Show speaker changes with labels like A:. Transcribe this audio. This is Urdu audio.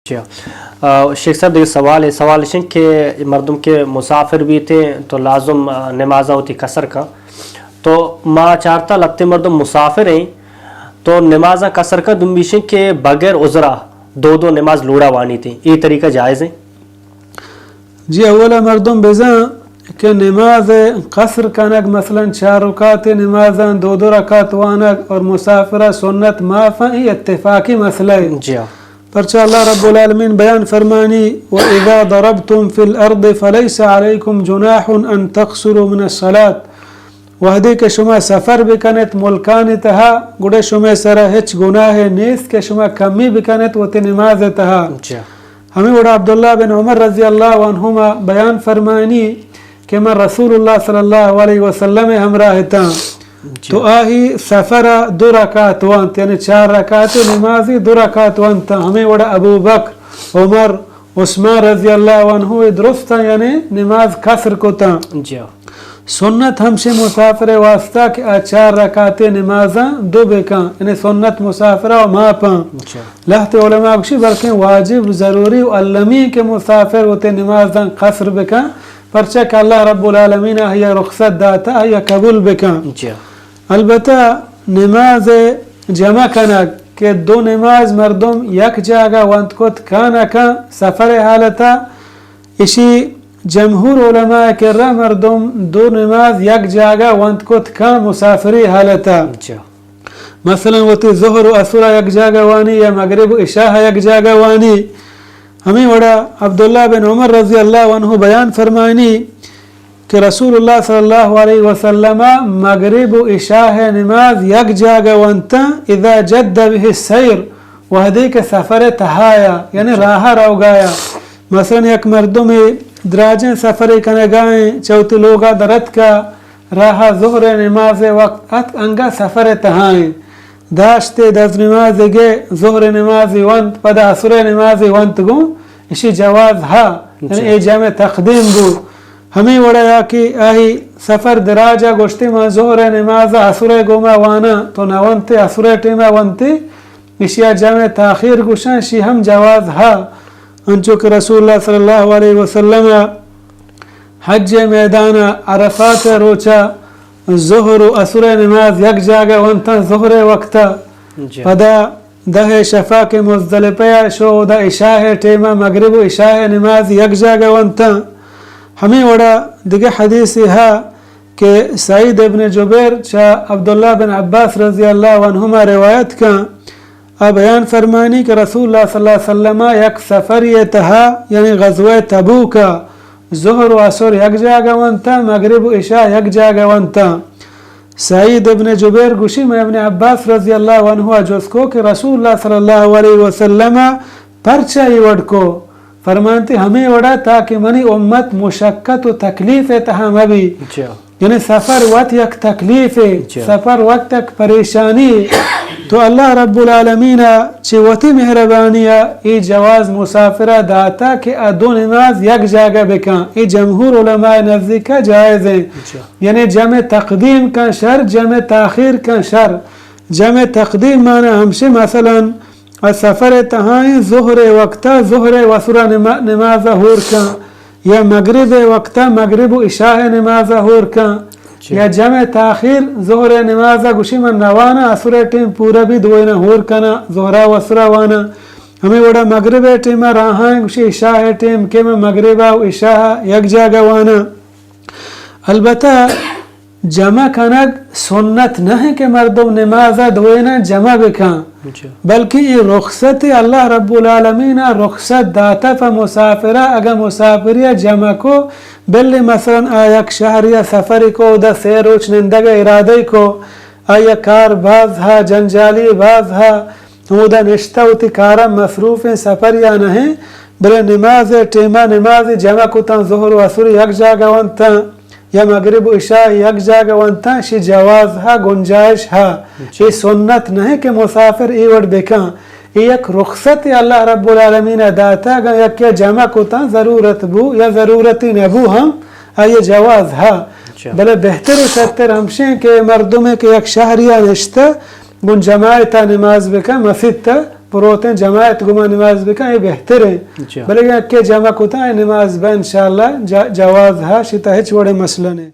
A: جی شیخ صاحب دیکھیے سوال ہے کہ مردم کے مسافر بھی تھے تو لازم نمازہ ہوتی قصر کا، تو ما چارتا لگتے مردم مسافر ہیں تو نمازہ قصر کا دم بیشن کے بغیر عذرہ دو نماز لوڑا وانی تھی، یہ طریقہ جائز ہے؟
B: جی اولا مردم بزاں کہ نماز قصر کنگ مثلا 4 رکعت نمازاں 2 رکعت وانگ اور مسافرہ سنت معافا یہ اتفاقی مسئلہ ہے.
A: جی
B: پرچہ اللہ رب العالمین بیان فرمانی وَإِذَا ضَرَبْتُمْ فِي الْأَرْضِ فَلَيْسَ عَلَيْكُمْ جُنَاحٌ أَن تَقْصُرُوا مِنَ الصَّلَاةِ وحدی کے شما سفر بکنت ملکان تہا گڑے شما سرا ہچ گناہ نیست کہ شما کمی بکنت وتی نماز تہا. ہمیں وڑا عبداللہ بن عمر رضی اللہ عنہما بیان فرمانی کہ میں رسول اللہ صلی اللہ علیہ وسلم ہمراہ تھا تو آہی سفرہ 2 رکعت وانت یعنی 4 رکعت نمازی 2 رکعت وانت. ہمیں وڑا ابو بکر عمر عثمان رضی اللہ عنہ درست یعنی نماز قصر کو تا. سنت ہم سے مسافر واسطہ کہ 4 رکعت نمازاں 2 بکاں یعنی سنت مسافرہ و ماپاں لہت علماء کشی بلکہ واجب ضروری و علمی کے مسافر ہوتے نمازاں قصر بکاں پرچہ کہ اللہ رب العالمین ہے رخصت داتا ہے قبول بکاں. البتہ نماز جمع کنک کہ 2 نماز مردم یک جاگہ وانت کت کانکا سفر حالتا اسی جمہور علماء کرہ مردم 2 نماز یک جاگہ وانت کت کان مسافری حالتا مثلا وتی ظہر و عصر یک جاگہ وانی یا مغرب و عشاء یک جاگہ وانی. ہمیں وڑا عبداللہ بن عمر رضی اللہ عنہ بیان فرمانی کہ رسول اللہ صلی اللہ علیہ وسلم مغرب و عشاء نماز یک جاگہ وانتا اذا جد به السیر وحدی کے سفر تہایا یعنی راہ رو گایا. مثلا یک مردم دراجیں سفر کنگائیں چوتی لوگا درد کا راہ ظہر نماز وقت انگا سفر تہائیں داشتے 10 نماز گے ظہر نماز وانت پدا عصر نماز وانت گو اسی جواز ہا یعنی ای جمع تقدیم گو. ہمیں وڑا یا کہ آہی سفر دراجہ گوشتی ما ظہر نماز عصر گوما وانا تو نوانتے عصر ٹیمہ وانتے اسی جمع تاخیر گوشن شی ہم جواز ہا. انچو کہ رسول اللہ صلی اللہ علیہ وسلم حج میدان عرفات روچا ظہر و عصر نماز یک جاگہ وانتا ظہر وقتا پدا 10 شفا کے مزدلفہ شو دا عشاء ٹیمہ مغرب و عشاء نماز یک جاگہ وانتا. ہمیں وڑا دیگه حدیثی ہے کہ سعید ابن جبیر چاہ عبداللہ بن عباس رضی اللہ عنہما روایت کا بیان فرمانی کہ رسول اللہ صلی اللہ علیہ وسلم یک سفری تہا یعنی غزوہ تبوک ظہر و عصر یک جاگہ وانتا مغرب و عشاء یک جاگہ وانتا. سعید ابن جبیر گوشی میں ابن عباس رضی اللہ عنہ جس کو کہ رسول اللہ صلی اللہ علیہ وسلم پرچائی وڑ کو فرمانتے ہمیں وڑا تاکہ منی امت مشقت و تکلیف تہا مبی یعنی سفر وقت یک تکلیف سفر وقت یک پریشانی تو اللہ رب العالمین چوتی مہربانی ای جواز مسافرہ داتا کہ 2 نماز یک جاگہ بکاں. ای جمہور علماء نزدیک جائز ہیں یعنی جمع تقدیم کا شر جمع تاخیر کا شر. جمع تقدیم معنی ہمشہ مثلا سفر تہائیں ظہر وقتا ظہر وسرہ نماز ہور کا یا مغرب وقتا مغرب و عشاء نماز ہور کا یا جمع تاخیر ظہر نماز گوشی من نوانا عصر ٹیم پورا بھی دوینا ہور کنا ظہرہ وسرہ وانا. ہمیں وڑا مغرب ٹیم راہائیں گوشی عشاء ٹیم کے میں مغرب و عشاء یک جاگہ وانا. البتہ جمع کنگ سنت نہیں کہ مردم نمازہ دوینا جمع بکاں بلکہ یہ رخصت اللہ رب العالمین رخصت داتا فا مسافرہ اگر مسافریہ جمع کو بلی مثلا آیک شہر یا سفری کو دا سیروچ نندگا ارادی کو آیا کار باز ہا جنجالی باز ہا دا نشتہ ہوتی کارا مصروف سفر یا نہیں بلے نماز ٹیمہ نماز جمع کو تا ظہر و عصر یک جاگہ وانتا یا مغرب و عشاء یک جاگہ وانتا شی جواز ہا گنجائش ہا. یہ سنت نہیں کہ مسافر ایوڑ بکاں یہ ایک رخصت اللہ رب العالمین داتا گا یک جمع کو تا ضرورت بو یا ضرورتی نبو ہم یہ جواز ہا. بلے بہتر و شتر ہمشیں کہ مردم کے یک شہریہ نشتہ گن جماعتا نماز بکا مسجد تا پروتیں جماعت گما نماز بکن یہ بہتر ہے
A: جی
B: بلکہ کہ جمع کوتا ہے نماز با انشاءاللہ جواز ہے شتا ہچ بڑے مسئلہ نہیں